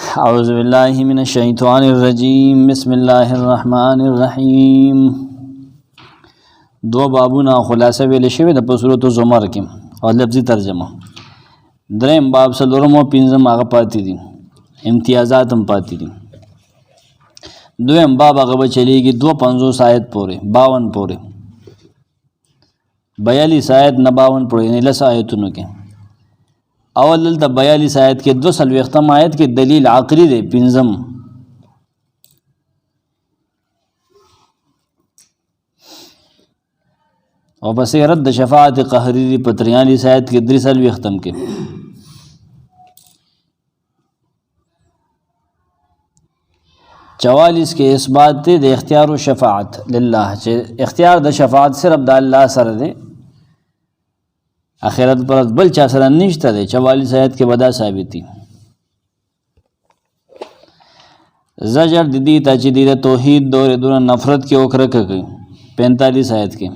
اعوذ باللہ من الشیطان الرجیم بسم اللہ الرحمن الرحیم. دو بابونه خلاصه ویل شوی د سورۃ زمر کې او لفظي ترجمه. دریم باب څلورم او پنځم هغه پاتې دي، امتیازات هم پاتې دي. دویم باب هغه به چلیږي 250 آیت پورې 52 پورې 42 آیت نه 52 پورې نه لس آیتونو کې. اول دلته 42 آیت کې 240 آیت کې دلیل عقلی دی، پنځم او پسې رد شفاعت قهری دی په 43 آیت کې 340 کې. 44 کې اثبات دی د اختیار او شفاعت لله، چې اختیار د شفاعت صرف د الله سره دی، آخرت پر بل چا سره نشته دی. 44 آیت کې ودا ثابت دي. زجر د دې ته چې د توحید دور دونه نفرت کې وکړه کوي 45 آیت کې.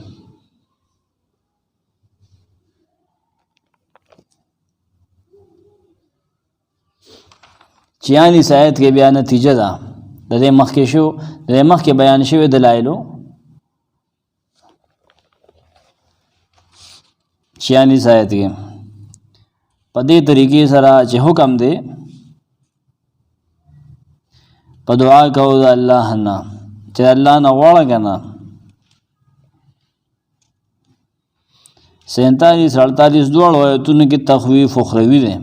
چیالیس آیت کې بیا نتیجه ده د دې مخکې بیان شوی دلایلو. 46 آیت کې په دې طریقې سره چې حکم دی په دعا کوو د الله نه، چې الله نه غواړه کنه. 47-48 دواړو آیتونو کې تخویف اخروی دی،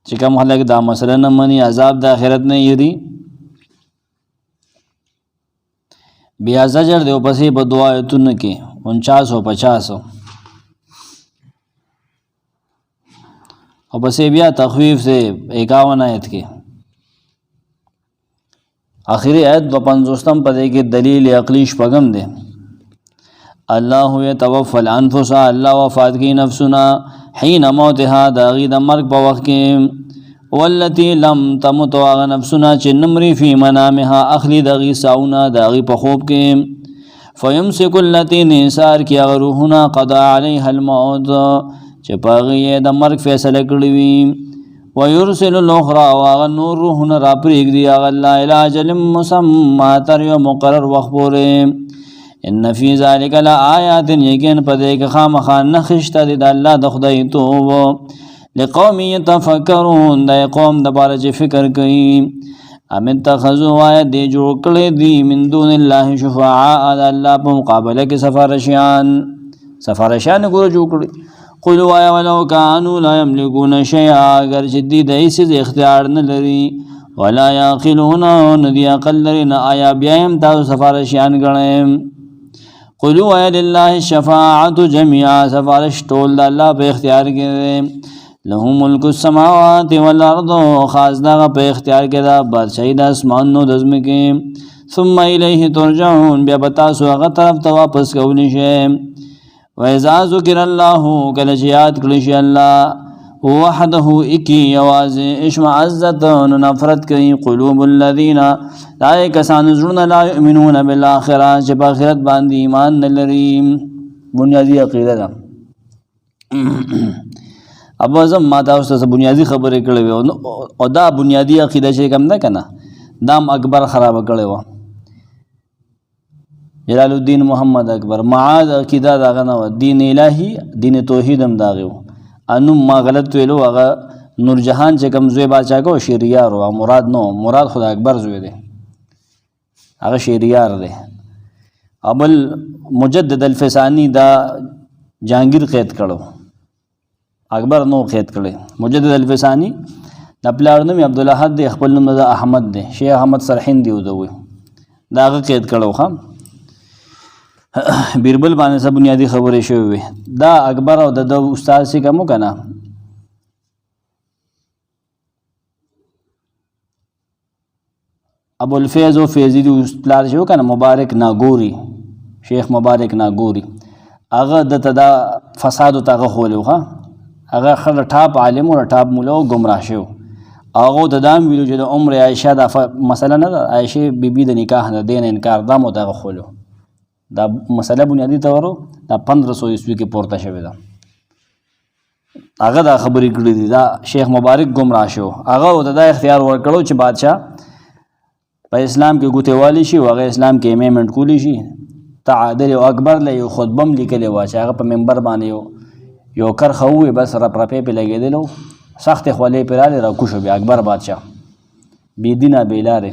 چې کوم خلک دا مسله نه مني عذاب د آخرت نه یری. بیا زجر دی پسې په دعا آیتونو کې 49 او 50 او پسې بیا تخویف سے 51 آیت کې. آخری آیت 52 په دې کې دلیل عقلی شپږم دی. الله یتوفى الانفس، الله وفات کی نفسنا حين موتها داغی د مرګ په وخت کې، والتي لم تمت واغ نفسنا چې نمری فی منامها اخلی داغی ساونا داغی په خوب کې. فیمسک التي نثار کی روحنا قضا علیها الموت، چې پاغي د مرګ فیصله کړی وي. ويرسل الاخرى واغ نور روحنا را پرېږدي هغه الله الی اجل مسمى تر یو مقرر وخت پورې. ان فی ذلک لآیات، یقین په دې کې خامخا نښه دی د الله د خدای توب لقوم یتفکرون، د قوم د پاره چې فکر کوي. ام اتخذوا آیات دی جوړ کړی دی من دون الله شفعاء، د الله په مقابله کې سفارشان ګور جوړ کړی. قلوا یا ولو کانوا لا یملکون شیئا، اگر چې دی د هیڅ اختیار نه لري. ولا یعقلون، ندی عقل لري نه، آیا بیا هم تاسو سفارشان ګڼئ. قلوا یا لله الشفاعة جميعا، سفارش ټول د الله په اختیار کې دی. له ملک السماوات والارض، خاص دغه په اختیار کې دا بادشاہي د اسمانونو د ځمکې. ثم الیه ترجعون، بیا به تاسو هغه طرف ته واپس کولی شئ. واذا ذکر الله، کله چې یاد کړی شي الله وحده اکی یوازې، اشمعزت نو نفرت کوي قلوب الذین، دا کسان زړونه لا یؤمنون بالآخرة، چې په آخرت باندې ایمان نه لري. بنیادی عقیده ده. اب زم ما تاسو ته بنیادی خبرې کړې وې او دا بنیادی عقیده چې کوم ده کنه دام اکبر خراب کړی و. جلال الدین محمد اکبر معاذ عقیده داغه نه و، دین الهی دین توحید هم داغه و. انو ما غلط ویلو، هغه نور جهان چې کوم زوی باچا کو شهریار و، مراد نو مراد خدا اکبر زوی دی، هغه شهریار دی. ابل مجدد الفسانی دا جهانگیر قید کړو، اکبر نو قید کړي. مجدد الفسانی د پلار نوم عبدالاحد دی، خپل نوم احمد دی، شیخ احمد سرحین دی ودوي دا هغه قید کړو. خام بیربل باندې سب بنیادی خبرې شوی وي. دا اکبر او د استاد سي کوم کنه ابو الفیض او فیضی دی پلار شو کنه مبارک ناګوري، شیخ مبارک ناګوري، هغه د تدا فساد او تاغه خولو. ها هغه خل ټاپ عالم او ټاپ مولا او گمراه شو. هغه د دام ویلو چې د عمر عائشه د مسله نه، عائشه بیبي د نکاح نه دین انکار دمو تاغه خولو. دا مسله بنیادی تورو دا 1500 عیسوی کې پورته شوې ده. هغه دا خبرې کړې دي. دا شیخ مبارک گمراه شو، هغه ته دا اختیار ورکړو چې بادشاه په اسلام کې ګوتېوالی شي او هغه اسلام کې امامنټ کولی شي. تعادل او اکبر له یو خطبه هم لیکلې وه چې هغه په منبر باندې یو کرښه ووې، بس رپرپې پې لګېدلو، سختې خولې پرې راغلې، راکوش بیا اکبر بادشاه بې دینه بې لارې.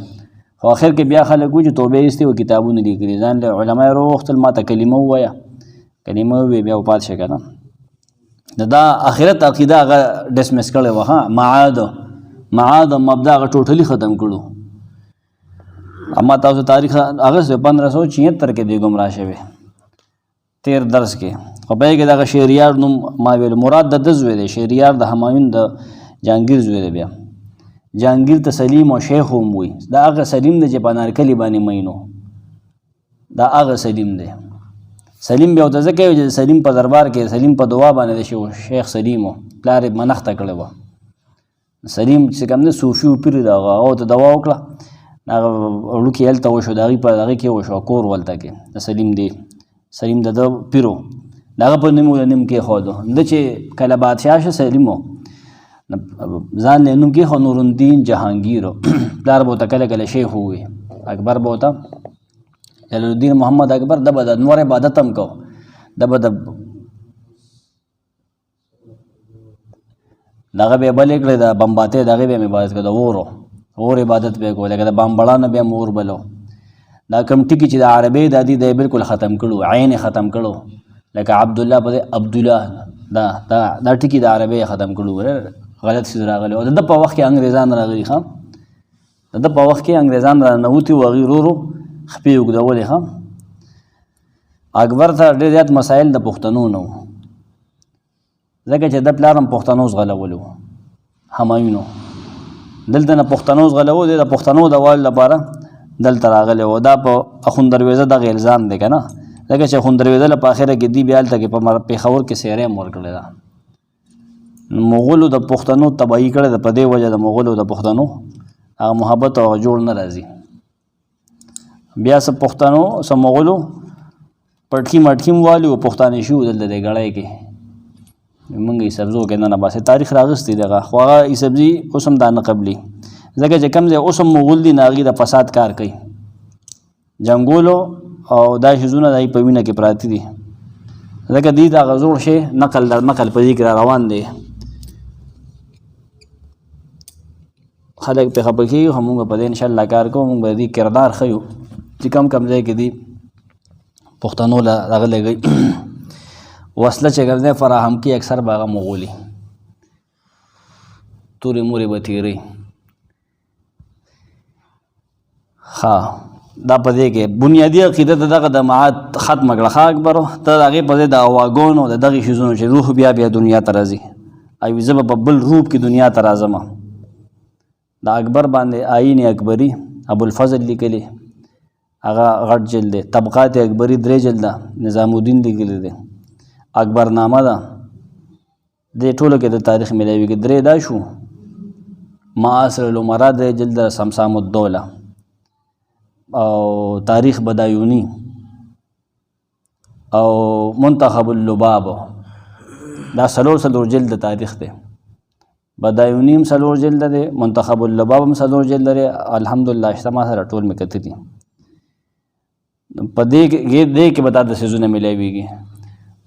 خو آخر کې بیا خلک وایي چې توبې ایستې او کتابونه لیکلي، ځان له علما یې راوغوښتل ما ته کلمه ووایه، کلمه ووایې بیا وفات شه که نه. دا آخرت عقیده هغه ډسمس کړې وه. ها معاد مبدا هغه ټوټلي ختم کړو. اما تاسو تاریخ هغه 1576 کې دی ګمراه شوی 13 درس کې. خو په کې دغه شهریار نوم ما ویل مراد د زوی دی، شهریار د همایون د جهانگیر زوی دی. بیا جهانگیر ته سلیم او شیخ هم وي، دا هغه سلیم دی چې په انارکلي باندې مینو، دا هغه سلیم دی. سلیم بیا ورته ځکه چې سلیم په دربار کې سلیم په دعا باندې شو، شیخ سلیم و پلار یې منښته کړې وه. سلیم چې کوم دی صوفي و پیر دی، هغه ته دوا وکړه، هغه وړوکي هلته وشو، د هغې په هغې کې وشو کور ولته کې د سلیم دی. سلیم د ده پیرو د هغه په نوم نوم کېښودو. ده چې کله بادشاه شه سلیم و ځان له نوم کېښود نورالدین جهانګیر. پلار به ورته کله کله شیخ ووي، اکبر به ورته جلال الدین محمد اکبر. ده به د نور عبادت هم کو، ده به د دغه به یې بلې کړې د بمباتۍ د هغې به یې عبادت کړه، د اور عبادت به یې کو، لکه د بامبړانه به یې اور بلو. دا کوم ټکي چې د عربۍ دا دي دا یې بلکل ختم کړو، عین یې ختم کړو، لکه عبدالله په عبدالله دا ټکي د عربۍ ختم کړو، غلط څیز راغلی. او د ده په وخت کې انګریزان راغلي، ښه د ده په وخت کې انګریزان راننوتي و، هغې ورو ورو خپې اوږدولې. ښه اکبر ته ډېر زیات مسایل د پښتنو نه وو، ځکه چې د پلار هم پښتنو زغلولو همایونو، دلته نه پښتنو زغلو دی، د پښتنو د والو لپاره دلته راغلی و. دا په اخون درویزه دغه الزام دی که نه، ځکه چې اخون درویزه له په اخره کې دی بیا هلته کې په پېښور کې سیری هم ورکړې ده. مغولو د پښتنو تباهي کړې ده، په دې وجه د مغولو د پښتنو هغه محبت او هغه جوړ نه راځي. بیا څه پښتنو څه مغولو پټکي مټکي هم والي و، پښتانه شي دلته د ګړی کې مونږ یې سبزو کې نه باسي. تاریخ راغستی دغه خو هغه یې سبزي اوس هم دا نه قبلي، ځکه چې کوم ځای اوس هم مغول دي نه هغې د فساد کار کوي، جنګولو او دا شیزونه د هغې په وینه کې پراته دي، ځکه دوی د هغه زوړ شی نقل در نقل په دې کې را روان دی. خلک پرې خفه کېږي، خو مونږ په دې انشاءالله کار کوو، مونږ به د دې کردار ښیو چې کم ځای کې دي پښتنو له هغه لګوي وسله چې کوم ځای فراهم کړي اکثر به هغه مغولي تورې مورې به تېري. ښه دا په دې کې بنیادي عقیده د دغه د معاد ختمه کړه. ښه اکبرو ته د هغې په ځای د اواګانو د دغې شیزونو چې روح بیا دنیا ته راځي، او زه به په بل روپ کې دنیا ته راځم. د اکبر باندې آیین اکبري ابوالفضل لیکلی، هغه غټ جلد دی. طبقات اکبري 3 جلده نظام الدین لیکلی دی. اکبرنامه ده، دې ټولو کې د تاریخ ملاویږي. 3 دا شو، معاصر الامراء 3 جلده، سمسام الدوله او تاریخ بدایونی او منتخب اللباب، دا 4 جلد تاریخ دی. بدایونی هم 4 جلد دی، منتخب اللباب هم 4 جلد دی. الحمدلله اجتماع سره ټول مې کتلي. په دې کې به دا د څیزونه ملاویږي.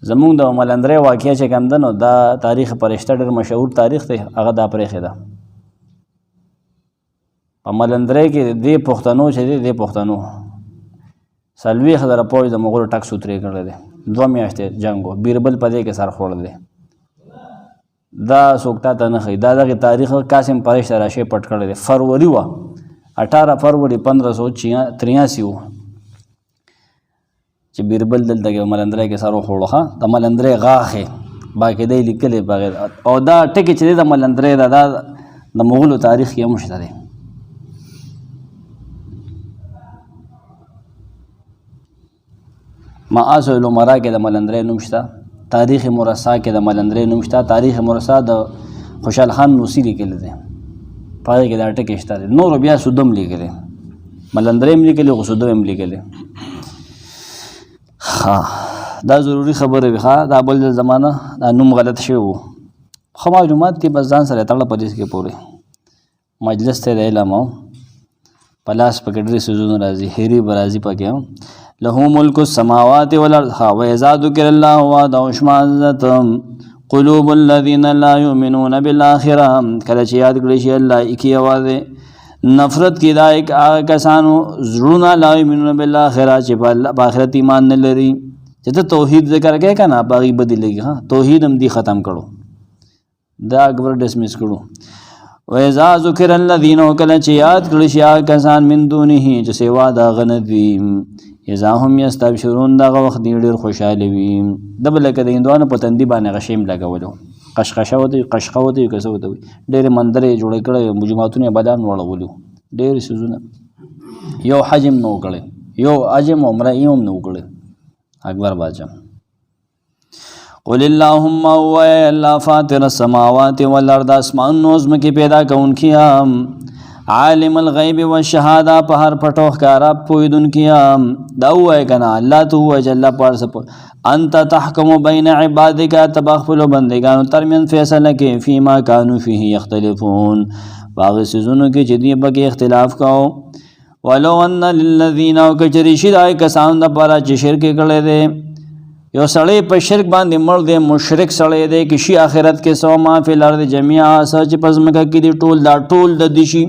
زمونږ د ملندرۍ واقعه چې کوم ده نو دا تاریخ پرشته ډېر مشهور تاریخ دی، هغه دا پرېښې ده. په ملندرۍ کې دې پښتنو چې دی دې پښتنو 40,000 پوځ د مغولو ټک سوترې کړی دی. 2 میاشتې جنګ و، بیربل په دې کې سر خوړل دی. دا څوک تا ته نه ښایي. دا دغې تاریخ قاسم پرشته راشي پټ کړی دی. فروری وه 18 فروری 1583 و چې بیربل دلته کې ملندرۍ کې سر وخوړو. ښه د ملندرۍ غاښې باقاعده یې لیکلی بغیر، او دا ټکي چې دی د ملندرۍ دا د مغولو تاریخ کې هم شته دی. معاصر الامراء کې د ملندرۍ نوم شته، تاریخ مرصع کې د ملندرۍ نوم شته. تاریخ مرصع د خوشحال خان نوسي لیکلی دی، په هغې کې دا ټکي شته دی. نورو بیا سودم لیکلی، ملندرۍ هم لیکلی خو سودم هم لیکلی. ها دا ضروری خبره وي. ښه دا بل زمانه دا نوم غلط شوی و، خو معلومات کې بس ځان سره تړه پدې کې پورې مجلس ته د علم او پلاس پکې ډېر سيزونه راځي هېري برازي پکې له ملک السماوات والارض و اذا ذکر الله وحده اشمئزت قلوب الذين لا يؤمنون بالآخرة کله چې یاد کړی شي الله اکی आवाज نفرت کی دا ایک کسانو زړونه لا یؤمنون بالآخرة چې په آخرت ایمان نه لري چې ته توحید ذکر کې کنه باغی بدلېږي ها توحید هم دی ختم کړو دا اکبر ډسمس کړو و اذا ذکر الذين کله چې یاد کړی شي کسان من دونه چې سیوا دا غندي اذا هم یستبشرون دا وخت ډیر خوشاله وي دبل کده اندوانه په تندې باندې غشیم لګولو قشقشه وته قشقه وته کسه وته ډیر مندرې جوړ کړي مجموعاتونه بدن وړولو ډیر سيزونه یو حجم نو کړي یو اجم عمره یوم نو کړي اکبر باجا قل اللهم و الله فاطر السماوات والارض اسمان نظم کی پیدا کون کیا عالم الغیب والشهاده په هر پټو ښکارا پویدون کیا دا وای کنه الله تو جل پارس انت تحكم بین عبادک تبخل بندگانو ترمن فیصله کې فيما كانوا فيه يختلفون باغ سيزونو کې چې دی په اختلاف کاو ولو ان للذین وکجری شدای کسان د پاره چې شرک کړي دي یو سړی په شرک باندې مړ دی مشرک سړی دی کې شي آخرت کې سو ما فی الارض جميعا سچ پزمکه کې دی ټول دا ټول د دشي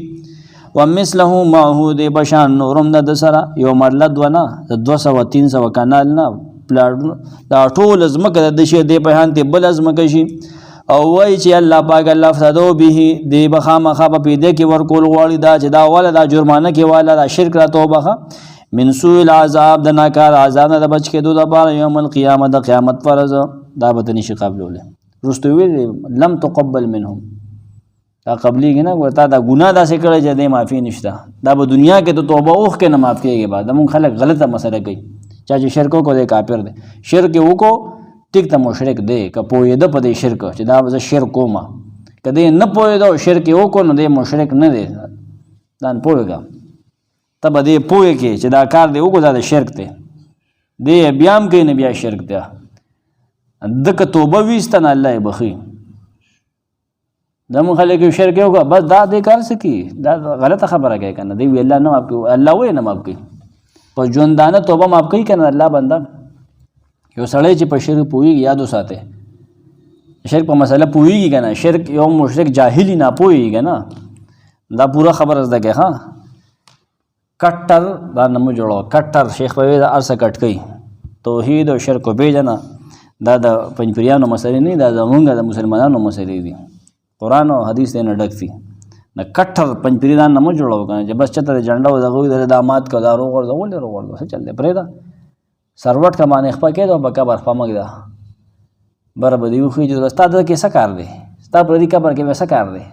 ومثله معه دی بشان نورم د سره یو مرلد ونه 200 300 کانال نه پلاټ دا ټول ازمکه د دشي دی په هان ته بل ازمکه شي او وای چې الله پاک الله فسادو به دی بخامخه په پیدا کې ورکول غواړي دا چې دا ولا دا جرمانه کې والا دا شرک را توبه من سوء العذاب د ناکار عذاب نه بچ کېدو د بار یوم القیامت د قیامت فرض دا به نشي قبلوله رستو ویل لم تقبل منهم دا قبلی نه ورته دا ګناه داسې کړی چې د معافي نشته دا په دنیا کې ته توبه اوخ کې نه معاف کېږي بعد موږ خلک غلطه مسله کوي چې شرک کو دی کافر دی شرک وکړو ټیک ته مشرک دی که پوهېده په دې شرک چې دا زه شرک کوم کدی نه پوهېده شرک وکړو نو دی مشرک نه دی دا نه پوهېږه ته به دې پوهې کې چې دا کار دی وکړو دا د شرک دی دی بیا هم کوي نه بیا شرک دی دکه توبه ویسته نه الله یې بخي دا مونږ خلک شرک وکړه بس دا دې کار څه کوي دا غلطه خبره کوي که نه دی وی الله نه ماف کوي الله وایي نه ماف کوي په ژوندانه توبه ماف کوي که نه الله بنده یو سړی چې په شرک پوهېږي یاد وساتئ شرک په مسله پوهېږي که نه شرک یو مشرک جاهلي نه پوهېږي که نه دا پوره خبره زده کوي ها کټر دا نمو جوړو کټر شیخ په دا ارسه کټ کوي توحید او شرک او بیجنا دا د پنځپریانو مسلې نه دا زمونږ د مسلمانانو مسلې دي قرآن او حدیث نه ډک دي نه کټر پنځپری دا نمو جوړو کنه چې بس چته جنډا او دغه د دامات کو دارو ورغول څه چل دی پرې دا سروټ کا باندې خپل کېدو بکا برفا مګ دا بر بدیو خو چې استاد کې څه کار دی ستا پر دې کبر کې څه کار دی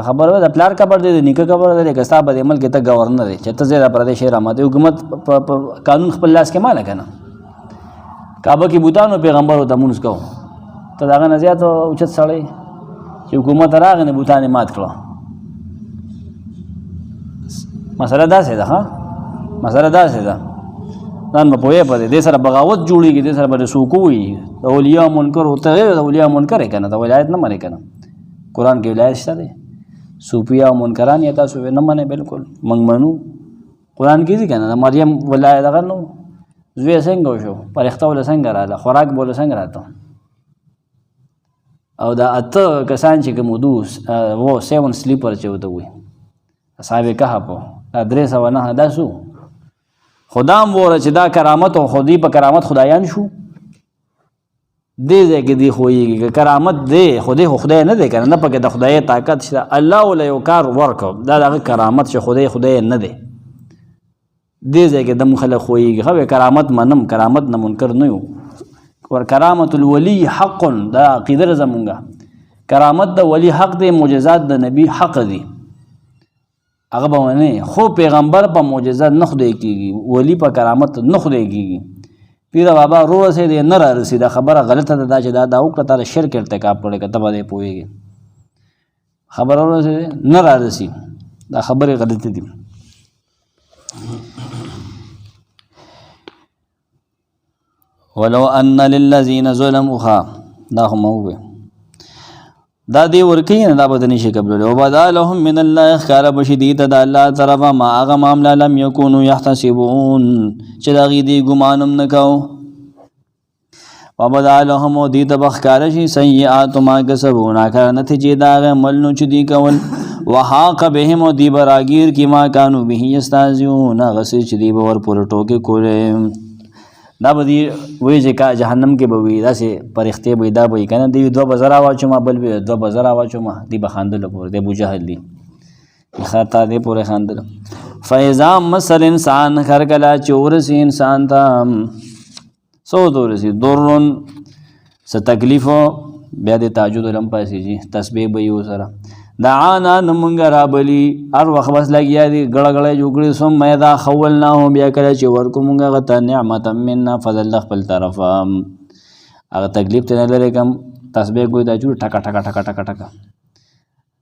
خبر ده پلار خبر دی نیکه خبر ده که صاحب د عمل کې ته گورنر دی چې ته زیاده پردیش رحمت حکومت قانون خپل لاس کې مال کنه کعبه کې بوتانو پیغمبر ته مونږ کو ته داغه نه زیات اوچت سړی چې حکومت راغ نه بوتانه مات کړو مسله دا څه ده ها مسله دا څه ده نن په پوهه پدې د سره بغاوت جوړیږي د سره بل سوکوي د اولیاء منکر او ته د اولیاء منکر کنه د ولایت نه مری کنه قرآن کې ولایت شته دی صوفیا او منکران یا تاسو نه منه بالکل منګ منو قرآن کې دي کنه مریم ولایت دغه نو زوی څنګه شو پرخته ول څنګه رااله خوراک بوله څنګه راته او دا اته کسان چې کومدوس وو 7 سلیپر چې وته وي صاحب کهف دا 309 داسو خدام وره چې دا کرامت او خودی په کرامت خدایان شو دې ځکه دی خوېږي کرامت دی خدای نه دی کنه نه پکې د خدای طاقت شته الله ول یو کار ورکو دا دغه کرامت چې خدای نه دی دې ځکه د مخله خوېږي خو کرامت منم کرامت نه منکر نه یو ور کرامت الولی حق دا عقیده زمونږه کرامت د ولی حق دی معجزات د نبی حق دی هغه به نه خو پیغمبر په معجزات نه خدای کیږي ولی په کرامت نه خدای کیږي پیر بابا رو سے دے نہ رسی دا خبر غلط ہے دا چې دا وکړه تعالی شرک ارتکاب کړي کته باندې پويږي خبر رو سے نہ رسی دا خبره غلط دي ولو ان للذین ظلموا دا هم هو دا دی ورکی نه دا بدنی شي قبل او بدا لهم من الله خار بشدید د الله طرف ما هغه معاملہ لم یکونو یحتسبون چې دا غي دی ګمانم نکاو وبدا لهم دی د بخکار شي سیئات ما کسبون کار نتیجه دا ملنو چې دی کول وحاق بهم دی براگیر کی ما کانوا به یستهزئون غسی چې دی ور پر ټوکې کوله دا بدی وی چې کا جهنم کې به وی دا سه پرخته به دا به کنه دی دو بازار واچو ما بل به دو بازار واچو ما دی بخاندل پور دی ابو جهل دی خطا دی پورے خاندل فاذا مسل انسان خر کلا چورس انسان تا سو دورسی دورن س تکلیف بیا د تاجود لم پاسي جی تسبیح به یو سره دعانا نمونگا رابلی ار وقت بس لگیا دی گڑا گڑا جوکڑی سم میدا خولنا ہوں بیا کلا چی ورکو مونگا غتا نعمتا مننا فضل لخ پل طرفا اگر تکلیف تینا لرے کم تسبیح کوئی دا چوڑی ٹکا ٹکا ٹکا ٹکا ٹکا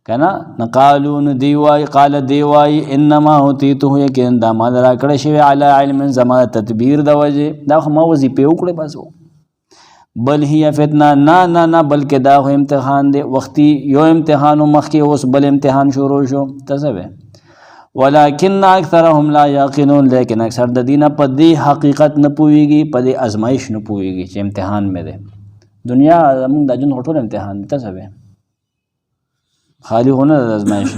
کنا نقالون دیوائی قال دیوائی انما ہوتی تو یکن دا مادرہ کڑشوی علی علم زمان تدبیر دا وجہ دا خما وزی پیو کڑے بس ہو بل ہی فتنہ نا بلکہ دا ہو امتحان دے وقتی یو امتحان و مخی اس بل امتحان شروع شو تصوی ولیکن اکثرهم لا یاقنون لیکن اکثر دا دینا پا دی حقیقت نپوئی گی پا دی ازمائش نپوئی گی چی امتحان میں دے دنیا امون دا جن خطول امتحان دے تصوی خالی ہونا دا ازمائش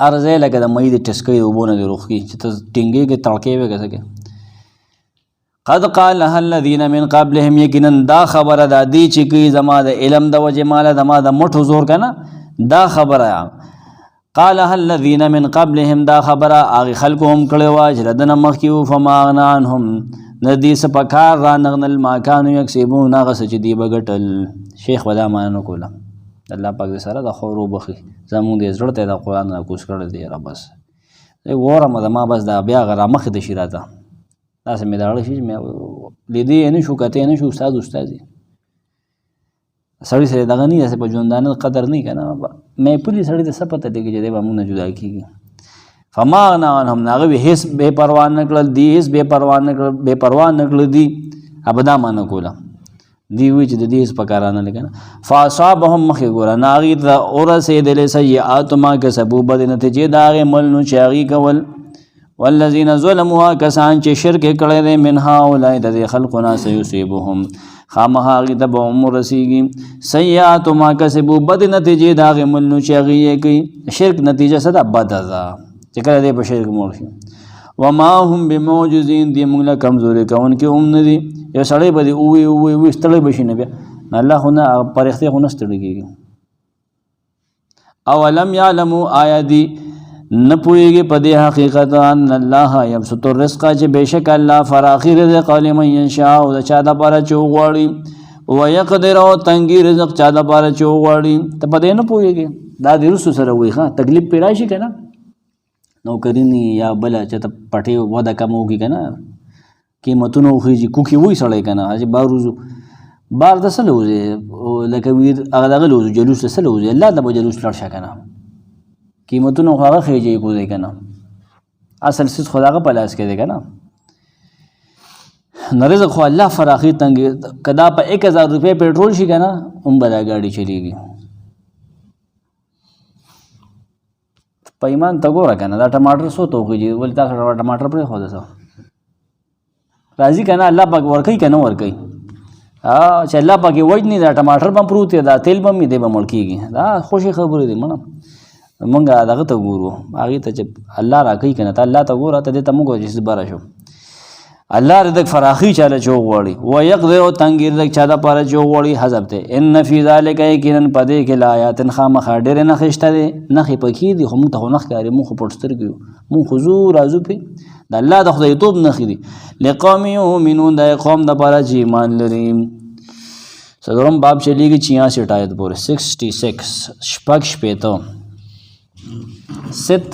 ارزے لکہ دا مئی دی ٹسکی دا اوبونا دی روخ کی چی تا ٹنگی کے تڑکے ہوئے کسا کے قد قالها الذين من قبلهم یقینا دا خبر دا دی چکی زما د علم د وجه مال د ما د مټ حضور کنا دا خبر قالها الذين من قبلهم دا خبر اغه خلقهم کړه واجردن مخکیو فما عنهم ندی سپکار را نغنل ما كانوا يكسبون غس چې دی بغټل شیخ ودا مان کولا الله پاک سره د خورو بخي زمون دې زړه ته د قران کوس کړل دی را بس وره ما بس دا بیا غره مخ د شیراته دا سمې دا اړه شي مې لیدې نه شو کته نه شو استادي سړی سره دغه نه په ژوندانه قدر نه کنه مې پولی سړی د سپته دیږي چې به مونږ جدا کیږي فما انهم ناغه هیڅ بے پروا نه کړل دی هیڅ بے پروا نه کړل دی ابدا مان کولا دی وی چې د دې سپکارانه لګنه فاصابهم مخ ګور ناغي د اور سه دل سیئات ما کسبوا بد نتیجه داغه مل نو چاغي کول والذین ظلموا کسان چې شرک کړي دي منها اولای د خلقنا سيصيبهم خامها غضب عمر رسیږي سیئات ما کسبوا بد نتیجه داغه مل نو چاغي کوي شرک نتیجه صدا بد ده چې کله دې په شرک مور شي وما هم بموجزین دی موږ له کمزوري کون کې هم ندي یو سړی به وی ستړی بشي نه بیا الله خو نه پرخته خو نه ستړی کیږي اولم یعلموا آیادی نپوئیگی پدی حقیقت ان اللہ یبسط الرزق چی بیشک اللہ فراخی رزق لمن ینشاء دا چاہتا پارا چوغواری ویقدر او تنگی رزق چاہتا پارا چوغواری تا پدی نپوئیگی دا دی رسو سر ہوئی خواہ تکلیف پیڑاشی کنا نوکرینی یا بلا چاہتا پٹی ودا کم ہوگی کنا قیمتون ہوخی جی کوکی وی سڑے کنا حاجی بار روزو بار دا سلوزی لکویر اغداغ لوزو جلوس دا سلوزی اللہ دا با جلوس لڑشا کنا قیمتونو خو هغه خېجې کو دی کنه اصل سیس خدا هغه پلاس کې دی کنه نرزق خو الله فراخي تنگ کدا په 1000 روپے پیټرول شي کنه هم بلا گاڑی چلیږي په ایمان تا ګوره کنه دا ټماټر سو توږي ول تاسو ټماټر پر خو ده راضی کنه الله پاک ورکي کنه ورکي چې الله پاک وجني دا ټماټر بم پروت دا تیل بم می دی بم ملکیږي دا خوشي خبره دی منه مونږه دغه ته ګورو هغه ته چې الله را کوي کنه ته الله ته ګوره ته دې ته مونږ چې بار شو الله رزق فراخي چاله چوغوړي و يقدر تنگیر رزق چاته پاره چوغوړي حذف ته ان فی ذلک یقینا پدې کې لایات خامخ ډېر نه خشته دي نه خې پکې دي هم ته نه ښکاری مونږ پټستر کیو مونږ حضور ازو په د الله د خدای توب نه خېدي لقوم یؤمنون د قوم د پاره چې ایمان لري صدرم باب چلیږي 66 آیت پورې 66 شپږ شپېته 66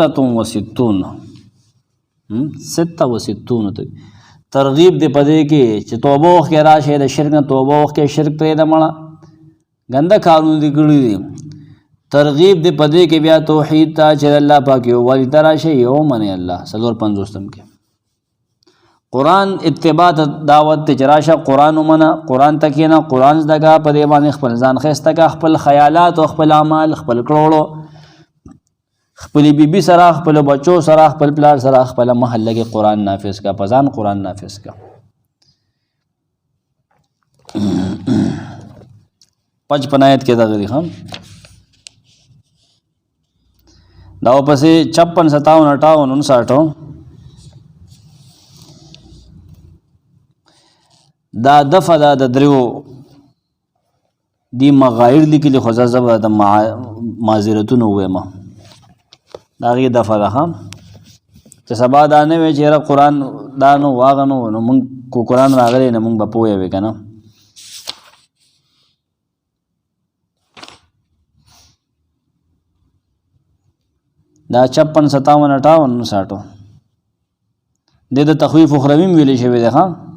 ترغیب دې پدې کې چې توبه وکړه راشه د شرک نه توبه وکړه شرک پرې د مړه ګنده کارونه دي کړی دي ترغیب دې پدې کې بیا توحید ته چې الله پاک یو ولی تراشه یو منه الله 350 کې قرآن اتباع دعوت ته چراشه قرآن ومنه قرآن ته کښېنه قرآن زده کړه په دې باندې خپل ځان ښایسته کړه خپل خیالات او خپل اعمال خپل کړوړو خپل بیبي سره خپل بچو سره خپل پلار سره خپل محله کې قرآن نافذ کړه په ځان قرآن نافذ کړه 55 آیت کې دغه دی هم دا پسې 56 57 58 59 دا دفع دا د دریو دی مغایر لیکلي خو زه د معذرتونه ووایم دا هغې دفع ده ښه چې سبا دا نه وی چې قرآن دا نو واغه نو موږ کو قرآن راغلی نه موږ به پوه وی که نه دا 56 57 58 59 د تخویف اخروی هم ویلی شوی دی ښه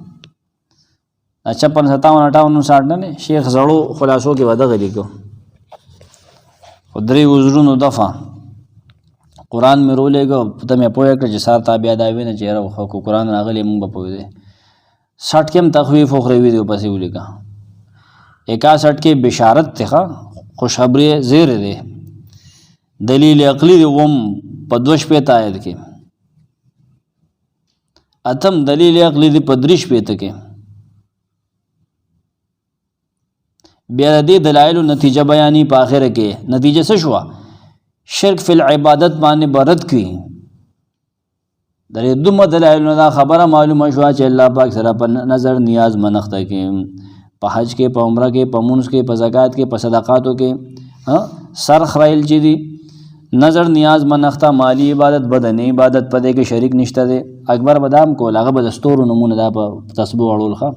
56 57 58 59 نه شیخ زړو خلاصو کې به دغه لیکو خو درې وزرونو دفع قرآن مې رولیږه ته مې پوه کړه چې سار تا بیا دا وي نه چې یاره خو قرآن راغلی موږ به پوه دی 60 کې هم تخویف اخروي دی پسې ولیکه 61 کې بشارت دی ښه خوشخبری زیر دی دلیل عقلی دی وم په 2 آیت کې اتم دلیل عقلی دی په 3 کې بیا د دې دلایلو نتیجه بیانی په آخره کې نتیجه څه شوه شرک فی العبادت باندې برد کی درې دومره دلایلو دا خبره معلومه شوه چې الله پاک سره په نظر نیاز منښته کې په حج کې په عمره کې په مونځ کې په زکات کې په صدقاتو کې سر خرایل چې دي نظر نیاز منښته مالی عبادت بدنی عبادت په دې کې شریک نشته دی اکبر بدام کول هغه به د ستورو نمونه دا په تسبیح اړول ښه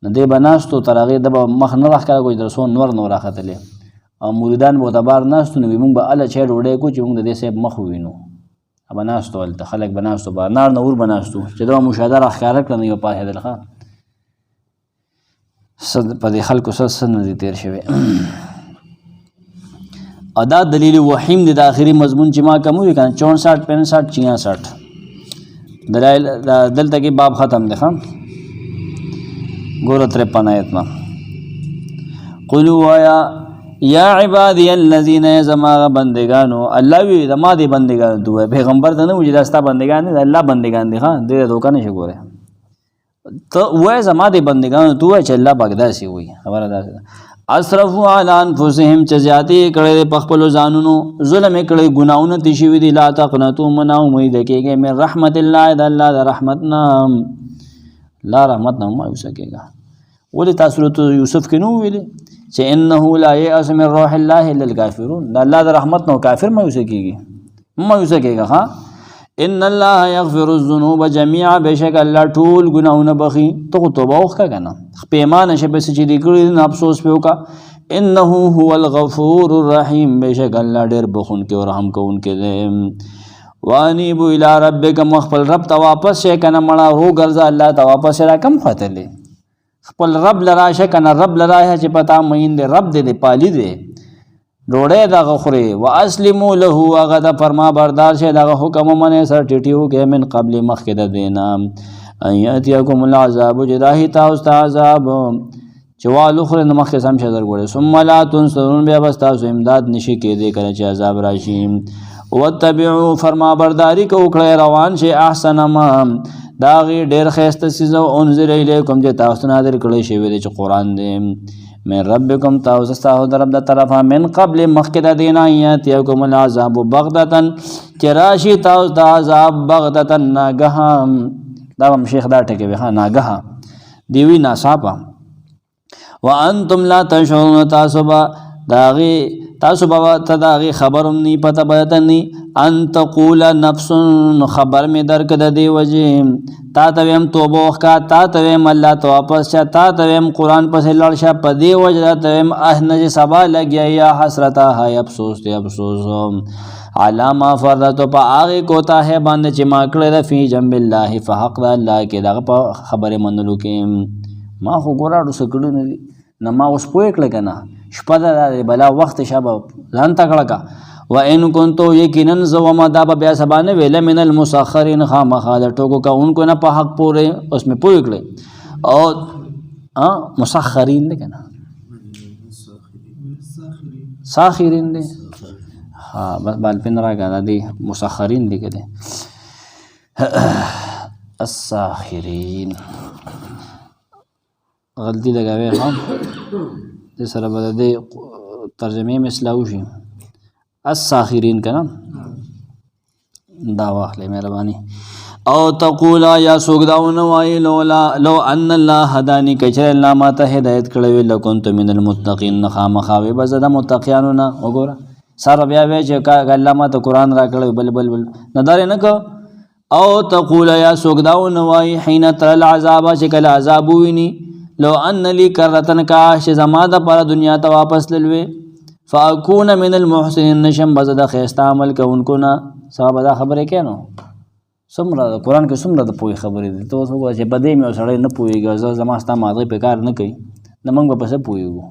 نه دی به ناستو تر هغې د به مخ نه راښکاره کوي در څو نور نه راختلی او مریدان به ورته بار ناستو نو موږ به هله چای ډوډۍ کوو چې موږ د دې صاحب مخ ووینو به ناستو هلته خلک به ناستو به نار نه ور به ناستو چې دا مشاهده راښکاره کړه نو یو پاهېدل ښه په دې خلکو څه نه دي تېر شوی ادا دلیل وحیم دی د آخري مضمون چې ما کوم وي که نه 64 65 66 دلایل دلته کې باب ختم دی ښه ګوره 53 آیت ما قلو وایا یا عبادی الذین زما بندگانو الله وی زما دی بندگانو دوه پیغمبر ته نه وجه دا ستا بندگان دي الله بندگان دي ها دې دوکه نشي ګوره ته وای زما دی بندگانو تو چې الله پاک داسي وي خبره ده اسرفوا علی انفسهم چې زیاتی کړي په خپل ځانونو ظلم کړي ګناونه دي شوی دي لا تقنطوا من امید کېږي من رحمت الله د الله د رحمتنا لا رحمت نه مایوسه کېږي ولی تاسو ته یوسف کې نو ویلي چې انه لا یأس من روح الله الا الکافرون د الله د رحمت نو کافر مایوسه کېږي ها ان الله یغفر الذنوب جميعا بشک الله ټول ګناونه بخي ته توبه وکړه کنه پیمانه شه بس چې دې کړی نه افسوس په وکا انه هو الغفور الرحیم بشک الله ډېر بخون کې او رحم کوونکی دی وانیبو الی ربکم خپل رب ته واپس شي کنه مړه رو ګرځه الله ته واپس را کم خطلې خپل رب لراشه کنه رب لراشه چې پتا مین دې رب دې پالی دې ډوړې دا غخري واسلموا له هغه د فرما بردار شه دا حکم منه سر ټټیو کې من قبل مخکې د دینا ایاتیکم العذاب جداهی تاسو عذاب چوالو خره مخکې سم شه در ګوره ثم لا تنصرون بیا بس تاسو امداد نشي کېدې کله چې عذاب راشي وتبعوا فرما برداری کو کړه روان شي احسن ما داغي ډېر خسته سيزو انزل الیکم چې تاسو نادر کړی شی وی چې قران دې من ربکم تاسو تاسو در رب د طرفه من قبل مخکې د دین آیات یکم العذاب بغدتن چراشی تاسو د عذاب بغدتن ناګه دا هم شیخ دا ټکی وی ها ناګه دیوی ناصابه وانتم لا تشعرون تاسو بابا تداغي خبرم نی پتا بیتنی ان تقول نفس خبر می درک د دی وجه تا تویم توبه وکا تا تویم الله تو واپس چا تا تویم قران پس لړشه په دی وجه تویم احنج سبا لګیا یا حسرتا ہے افسوس ته افسوس علامه فرض په هغه کوتا ہے باندې چې ما کړی د فی جنب الله فحق الله کې دغه په خبره منلو کې ما خو ګوراډو سکړو نه ما اوس پوه کړل کنه شپه د بلا وخت شابه ځان تکړه کا و ان کنتو یقینا زوما دا بیا سبانه ویل من المسخرین خامخا د ټوکو کونکو نه په حق پورې اوس مې پوي کړې او مسخرین دي کنه ساخرین دي ها بس بال پن راګه دي مسخرین دي کده الساخرین غلطی لګاوي هم د سره بده دي ترجمه مثلاو شي الساخرین کنه دا واخلې مهرباني او تقول یا سوګداون وای لو ان الله هداني کچر الله ما ته هدایت کړو لکنت من المتقین خامخاوي بزده متقینون وګوره سره بیا وی چې الله ما ته قران را کړو بل ندار نه کو او تقول یا سوګداون وای حين تر العذاب شکل عذاب ویني لو ان لي کرتن کاش زما د پر دنیا ته واپس للوي فاكون من المحسنين نشم بزده خيستا عمل کوونکو نه صاحب دا خبره کینو سمره قرآن کې سمره د پوي خبرې دي ته اوس وګوره چې بدې مې سړی نه پوهېږي زه زما ستا ماغې په کار نه کوي نه موږ به پسې پوهېږو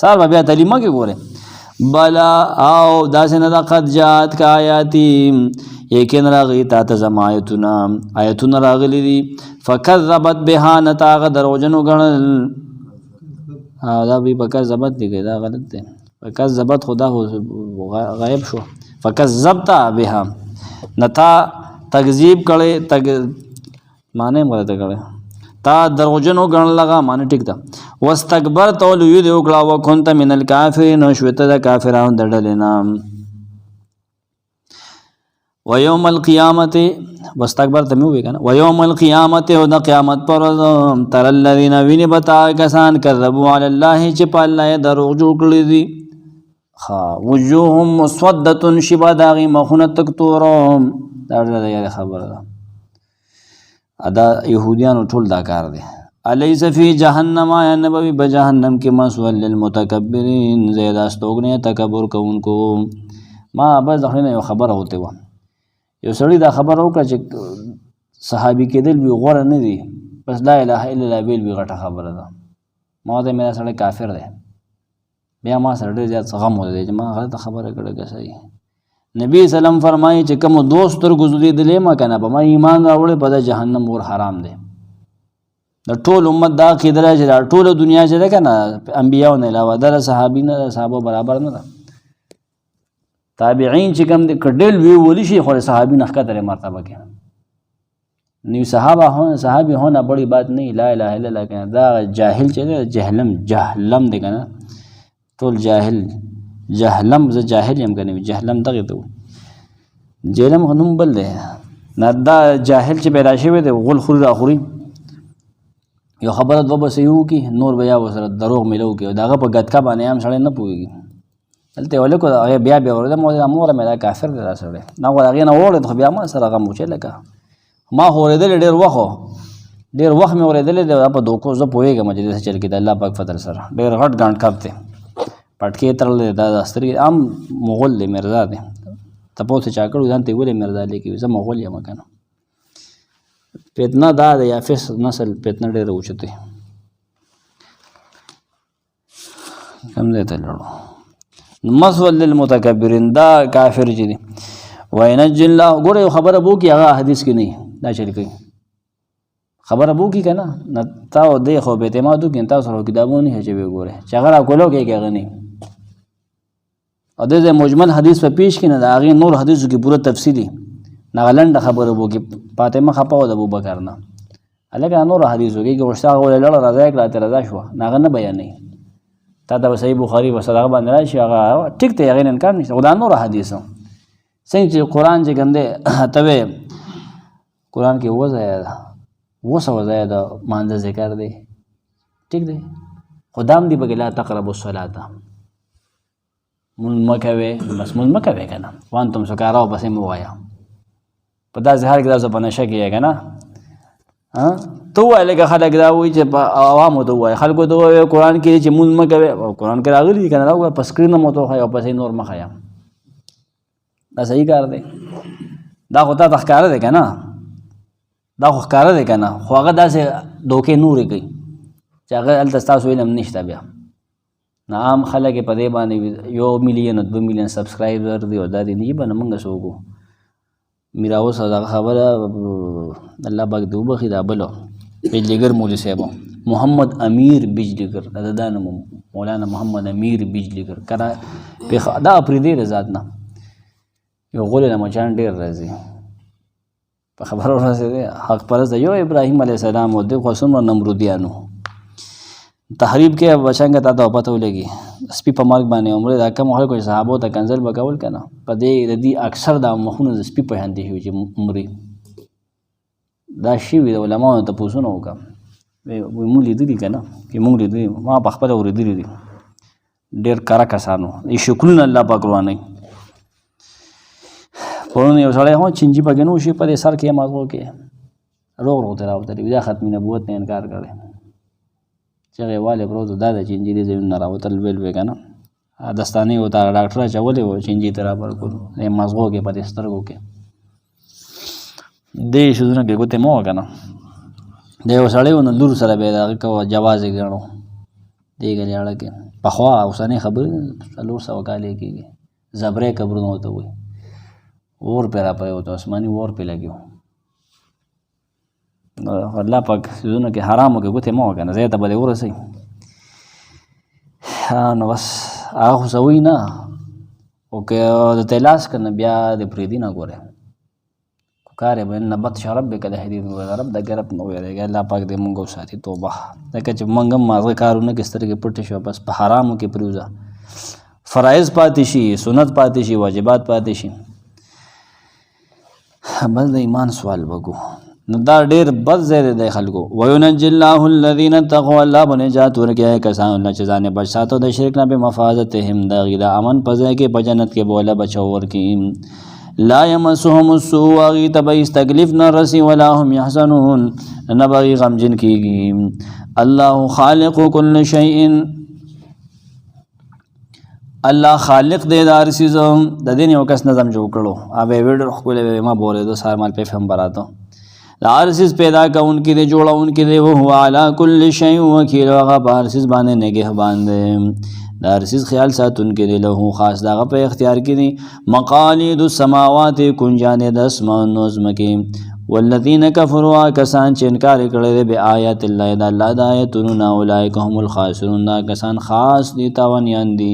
سار به بیا تعلیمه کې ګورې بلا او داسې نه ده قد جات کا آیاتي یقین راغلي تا ته زما آیتونه راغلي دي فکذبت بها نه تا هغه دروغجن وګڼل دا به فکذبت دی دا غلط دی فکذبت خدا غایب شو فکذبت بها نتا تکذیب کړي معنی مرته کړي تا دروغجنو ګڼل لگا معنی ټیک ده واستكبرت ولید وکړه وکنت من الکافرین شوته د کافرانو دډلینا ويوم القيامه واستكبرت مې وې کنه ويوم القيامه او د قیامت پر تر الذين وین بتا کسان کذبوا علی الله چې په الله دروغ جوړ کړی دي وجوههم مسوده شبا داغي مخونه تکتورم دا ډېره خبره ده ادا يهوديانو ټول دا کار دي الیس فی جهنم یا نبوی بجهنم کې مسول للمتکبرین زید استوګنه تکبر کوونکو ما بس ځخنه یو خبره ہوته و یو سړی دا خبره وکړه چې صحابي کېدل به غوړه نه دي بس لا اله الا الله بیل به غټه خبره ده ما ته مې سړی کافر دی بیا ما سره ډېر زیات غم ولې چې ما غلطه خبره کړې صحیح نبی سلام فرمایي چې کوم دوست تر گزارې دلې ما کنه په ما ایمان راوړې په جهنم ور حرام دی د ټول امت دا کېدل چې ټول دنیا چې ده کنه انبیاء نه علاوه در صحابین صحابه برابر نه ده تابعین چې کوم د کډل وی ولي شي خو صحابین اخکتره مرتبه کې نیو صحابه هونه بڑی بات نه لا اله الا الله کنه دا جاهل چې جهلم دی کنه ټول جهلم ز جاهل يم کنه جهلم دغه ته جهلم غنوم بل دی نه دا جاهل چې پیدا شوی دی غل خوري اخوري یو خبره دوه بس یو کی نور بیا وسره دروغ ملو کی داغه په غتکا باندې هم سړی نه پويږي دلته ولې کو بیا ورته مور مې دا کافر دی سړی نه غواړي نه وړي خو بیا ما سره غم وچه لکه ما هورېدل ډېر وخت مې اورېدل په دوکو زه پوهېږم چې داسې چل کې د الله پاک فضل سره ډېر غټ ګانټ کب دی پټکې تړلې دا سترګې عام مغول دی مرزا دی تپوس چا کړو ځان ته ولې مرزا لیکي زه مغول یم کنه فتنه دا د یافس نسل فتنه ډېره اوچته کم دی ته لړو مسول للمتکبرین دا کافر چې دی وینجي الله ګوره خبره بو کی هغه حدیث کې نه دا چل کوي خبره بو کی کنه نه تاو دی خو به اعتمادو کې تاسو کتابونه هچې به ګوره چې هغه کولو کې غني او د مجمل حدیث په پیش کې نه دا هغه نور حدیثو کې پوره تفصیلی نغلند خبره بو کې فاطمه خپاو د ابوبکر نه الګا نور حدیثو کې ورشا غول لړ رضا کړه ته رضا شو ناغه نه بیانې تا د صحیح بخاری وسره باندې راشي هغه ټیک ته هغه انکار نشته خدای نور حدیثو څنګه چې قران چې ګنده ته قران کې وځه دا مانځ ذکر دی ټیک دی خدام دی بګلا تقرب الصلاه مکوي بس مکوي کنه وانتم سکارا بس مو وایا په دا ظاهر کې دا څه بنشه کیږي کنه تو ولګه خلک دا وایي چې عوامو ته وایي خلکو ته وایي قران کې چې مون مکوي قران کې راغلي کنه دا په سکرین مو ته خیا په نور مخیا دا صحیح کار دی دا خو ته ښکار دی کنه دا خو ښکار دی کنه خو هغه داسې دوکې نور کوي چې هغه ال تاسو علم نشته بیا نه عام خلک په دې باندې 1 ملیون 2 ملیون سبسکرایبر دی او دا دی نه به موږ سوګو میرا اوس دا خبره الله پاک دې وبخي دا بلو بجلیګر مولوی صاحب محمد امیر بجلیګر دا نوم مولانا محمد امیر بجلیګر کړه دا پرې دې ذات نه یو غول نه مچان ډیر راځي په خبرو راځي حق پرست یو ابراهیم علیه السلام او د خصم نمرودیانو تحریب کې بچنګ ته پته ولګي سپی په مرګ باندې عمره دا کوم خلکو صحابو ته کنزل وکول کنه په دې د دې اکثر د مخونو د سپی په هندي شي چې عمره دا شی وی علماء ته پوښتنه وکم مونږ لیدلی کنه چې مونږ لیدلی ما په خپل اوریدلی دي ډیر کارا کسانو یې شکرونه الله پاک روانه پرون یو سړی هو چنجي پکې نو شي په سر کې مازو کې روغ روغ دراوته دا ختم نبوت نه انکار کړي چې غواله پروت دا د چنجي دي زمين راوتل ویل کنه دستانه وتا ډاکټر چولې و چنجي ترا پر کو مازغو کې په سترګو کې دې شوزونه کې ګوته مو کنه د یو سړی ونه لور سره به دا کو جواز غنو دی غلیاړه کې په خوا اوسانه خبر لور سو کالې کېږي زبره قبرونه وته وي اور پر را پریو ته آسماني اور په لګیو الله پاک زونه کې حرامو کې ګوته مو کنه زه ته بل ورسې نو بس هغه سوي نه او کې د تلاش کنه بیا د پریدي نه ګوره کار به نبت شرب به کله حدیث و رب د ګرب نو ویریږي الله پاک دې مونږ ساتي توبه دغه چې مونږ مازه کارونه کې سترګې پټ شو بس په حرامو کې پروزه فرایض پاتې شي سنت پاتې شي واجبات پاتې شي بس د ایمان سوال وګو نو دا ډیر بد ځای دی خلکو وینجی الله الذین اتقوا الله بنجات ورکه کسان الله چې ځان بچ ساتو د شرک نه به مفازتهم دا غیدا امن پځای کې په جنت کې بوله بچو ورکی لا يمسهم السوء غیت به استغلف نه رسی ولا هم يحزنون نه به غم جن کیږي الله خالق كل شيء الله خالق دې دار سيزم د دین یو کس نظم جوړ کړو اوبه ویډ خپل ما بوله دو سار مال په فهم براته لارسیز پیدا کون کې دې جوړاون کې دې او هو علی کل شیء وکیل هغه بارسیز باندې نگهبان دې لارسیز خیال ساتون کې دې له خاص دغه په اختیار کې دي مقالید السماوات کنجان د اسمان نظم کې والذین کفروا کسان چې انکار کړي به آیات الله د الله د آیاتونو اولئک هم الخاسرون کسان خاص دي تاوانیان دي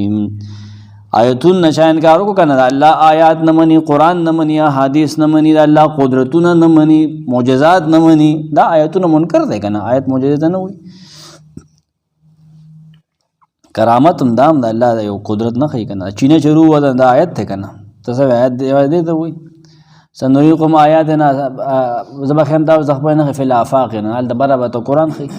آیتون نشا انکارو کو کنه الله آیات نه مني قران نه مني حدیث نه مني الله قدرتونه نه مني معجزات نه مني دا آیتونه منکر دي کنه آیت معجزه نه وي کرامت هم دام د الله یو قدرت نه خي کنه چینه شروع و دا آیت ته کنه تاسو آیت دی ته وي سنريكم آیاتنا زبخم دا زخبنه فی الافاق نه ال دبره به قران خي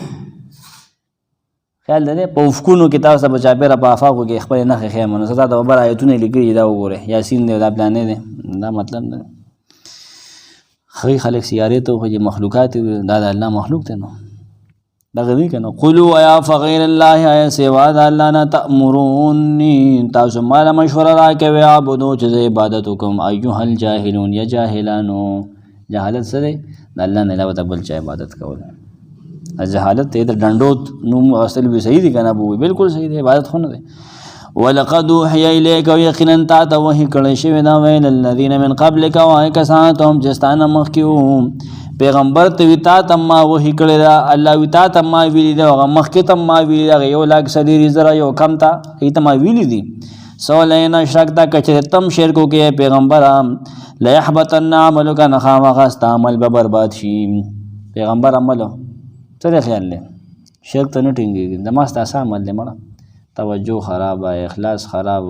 خیال ده په افکونو کې تاسو بچا پیره په افاقو کې خپل نه خیمه نو زدا د بر آیتونه لیکي دا وګوره یاسین دی دا پلان دی دا مطلب نه خی خلق سیاره ته خو مخلوقات دا د الله مخلوق ته نو دا غوي کنه قولوا یا فغیر الله یا سوا د الله نه تأمرونی تاسو مال مشوره راکوي عبادت چې عبادت وکم ایها الجاهلون یا جاهلانو جهالت سره د الله نه علاوه بل چا عبادت کول جهالت ته د ډنډوت نوم اصل به صحیح دي کنه بو بالکل صحیح دی عبادت خو نه دی ولقد وحي اليك ويقينا تا وحي کړي شوی دا ویل الذين من قبلك وای کسانتهم جستانه مخکیو پیغمبر ته وتا تم وحي کړي دا الله وتا تم ویلی دا مخکی تم ویلی دا یو لاک سديري زرا یو کم تا ایتم ویلی دي سولین شرکتا کچ تم شرکو کې پیغمبر لا يحبطن عملك نخامغ استعمل به برباد شي پیغمبر عملو څه خیال له شرک ته نه ټینګي نماز تاسو عمل له مړه توجه خراب ہے اخلاص خراب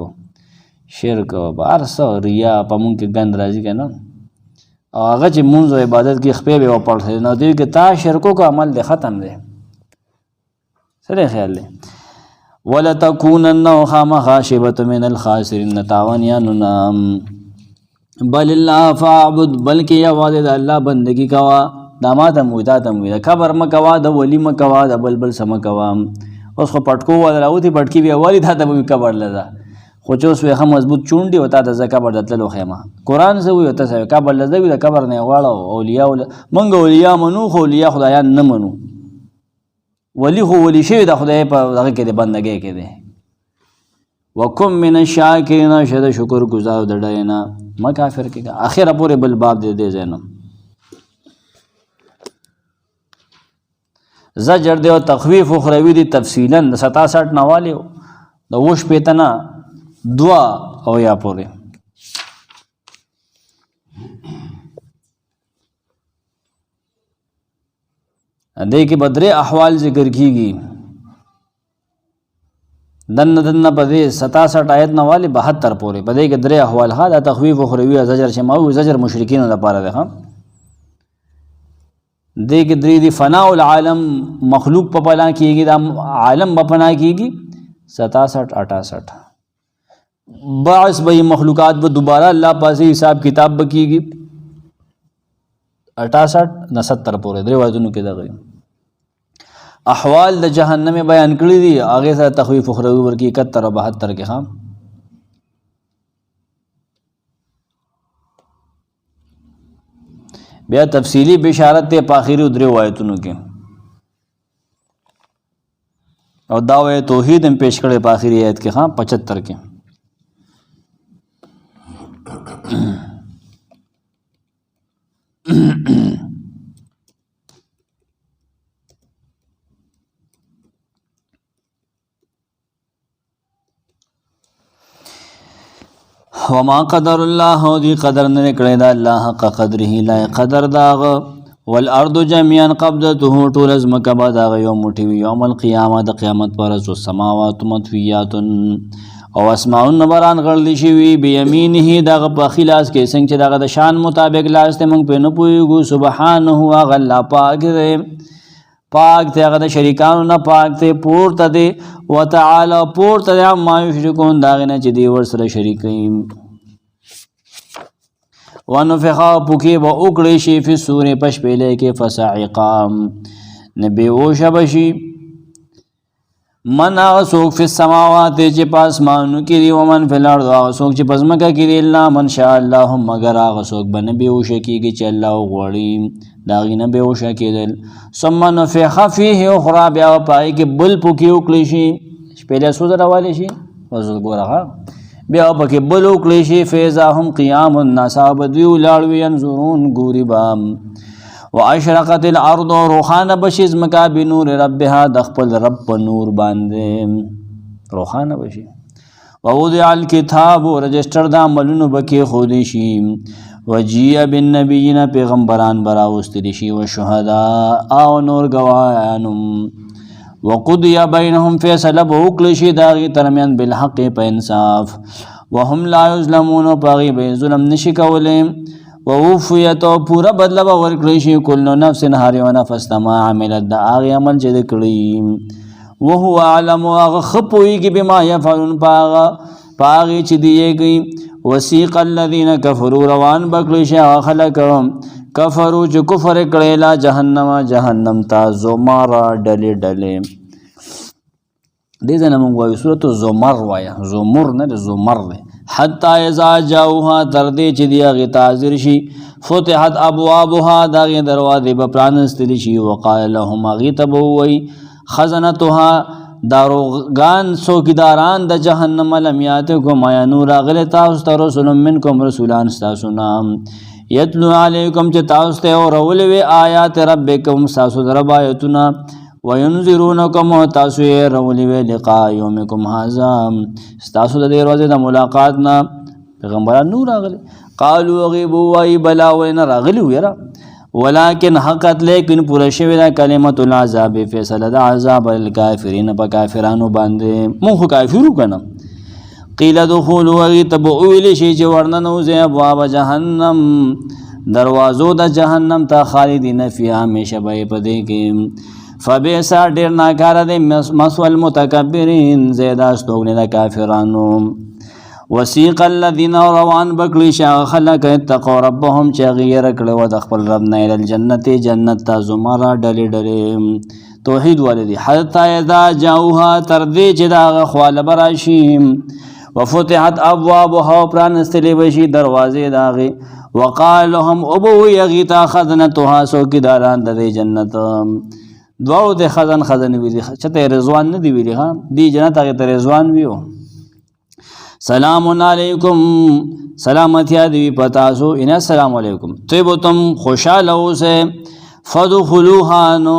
شرک بار سو ریا پمون کې غند راځي کنه هغه چې مونږ عبادت کې خپې به پړل نه دی کې تا شرکو کو عمل له ختم دی سره خیال له ولا تکونن خام خاشبه من الخاسرین تاوانیان نام بل الله فاعبد بلکې یوازې د الله بندگی کوا دامات مودا تم وی خبر مکوا د ولی مکوا د بلبل سم کوا اوس خو پټکو ولا راوتی پټکی بیا والی دا د کبر لدا خو چې اوس وه مضبوط چونډي وتا د زکبر دتلو خیمه قران سه وی وتا سه کبر لدا وی د کبر نه واړو اولیاء منګ اولیاء منو خو اولیاء خدایان نه منو ولی خو ولی شي د خدای په دغه کې د بندګۍ کې دي وکم من الشاکرین شد شکر گزار د ډینا ما کافر کېږه. اخره پورې بل باب دې زینم زجر دی او تخویف اخروی دی تفصیلا 67 نواله د وش پیتنا دعا او یا پورې دې کې بدره احوال ذکر کیږي دن پدې 67 آیت نواله 72 پورې پدې کې درې احوال ها د تخویف اخروی زجر شماوي زجر مشرکین لپاره ده. دې کې درې دی فنا العالم مخلوق په پنا کیږي د عالم په پنا کیږي 67 68 بعض به مخلوقات به دوباره الله پاسه حساب کتاب بکیږي 68 69 پورې درې وایتونو کې دغه احوال د جهنم بیان کړی دي هغه سره تخویف اخروی ورکی 71 او 72 کې ها. بیا تفصیلی بشارت ته په اخیری درې آیتونو کې او دعوی توحید هم پیش کړي په اخیری آیت کې ها 75 کې. وما قدر الله دی قدر نه کړی دا الله حق قدره لا قدر داغ والارض جميعا قبضته طول ازمک بعد داغ یوم مټی یوم القیامه د قیامت پر ورځ السماوات مطویات او اسماء نبران غړل شي وی بیمینه داغ په خلاص کې څنګه چې داغ د شان مطابق لاس ته موږ په نه پویګو سبحانه هو غلا پاک دی پاک ته هغه د شریکانو نه پاک ته پورته دی وتعالى پورته دی ما یشرکون داغ نه چې دی ور سره شریک وي. ونفخ پوکی با اکڑی شی فی السور پش پیلے کے فسعقام نبی ووش بشی من آغسوک فی السماوات چی پاس مانو کی دی ومن فی الارض آغسوک چی پزمکا کی دی اللہ من شاء اللہ مگر آغسوک بنبی ووش کی گی چی اللہ غوڑی داغی نبی ووش کی دل ثم نفخ فیه اخرى بیا پائی کی بل پوکی اکڑی شی پیلے سوز روالی شی وزد گو رہا بیا پکې بلو کلیشي فیضا هم قیام النصاب دیو لاړوي انظرون ګوري بام واشرقت الارض روحانه بشیز مکا بنور ربها د خپل رب په نور باندې روحانه بشي ووضع الكتاب رجسٹر د عملونو بکې خودي شي وجیه بالنبیین پیغمبران براوستلی شي وشهدا او نور گواهانم وقضی بینهم فیصله به وکړل شي د هغې ترمنځ بالحق په انصاف وهم لا یظلمون په هغې به نظلم نشي کولی ووفیت او پوره بدله به ورکړی شي کل نفس هر یو نفس ته ما عملت د هغې عمل چې ده کړي وهو اعلم هغه ښه پوهېږي بما یفعلون په هغې چې دی یې کوي وسیق الذین کفروا روان به کړی شي هغه خلک کفرو چې کفر کړی لا جهنم ته زمرا ډلې ډلې دې ځای نه موږ وایو صورت زمر وایه زمر نه د زمر دی حتی اذا جاؤها تر دې چې دې هغې ته حاضر شي فتحت ابوابها د هغې دروازې به پرانستلي شي وقال لهم هغې ته به ووایي خزنتها داروغان څوکیداران د جهنم لم یاتکم آیا نو راغلی تاسو ته رسول منکم رسولان ستاسو نه یتلو علیکم چې تاسو ته اورولې وي آیات ربکم ستاسو د رب آیتونه وینذرونکم تاسو یې اورولې وي لقاء یومکم هذا ستاسو د دې ورځې د ملاقات نه پیغمبران نو راغلي قالوا غیبوا وای بلا وین راغلي ویرا ولكن حقت لیکن پوره شوی دا کلمت العذاب فیصله د عذاب الکافرین په کافرانو باندې مونږ کافرو کنه قیل دخولوا وغی تبعویل شی چې ورننوځي ابواب جهنم دروازو د جهنم ته خالدین فیها همیشه به په دې کې فبئس ډېر ناکاره دی مثوى المتکبرین زیاده استوګنې د کافرانو وسیق الذین روان بکړي شي هغه خلک اتقوا ربهم چې هغې یېره کړې وه د خپل رب نه الی الجنت جنت ته زمره ډلې ډلې توحید والے دي حتی اذا جاؤها تر دې چې د هغه خواله به راشي وفتحت ابوابها پرانستلې به شي دروازې د هغې وقال لهم ابوی هغې ته خزنتها څوکیداران د دې جنت دواړو ته خزن ویلي چته رضوان نه دی ویلي ها دی جنت هغې ته رضوان ویو سلام علیکم سلامتی دی پتاسو ان السلام علیکم طیبتم خوشحال اوسه فدخلوها نو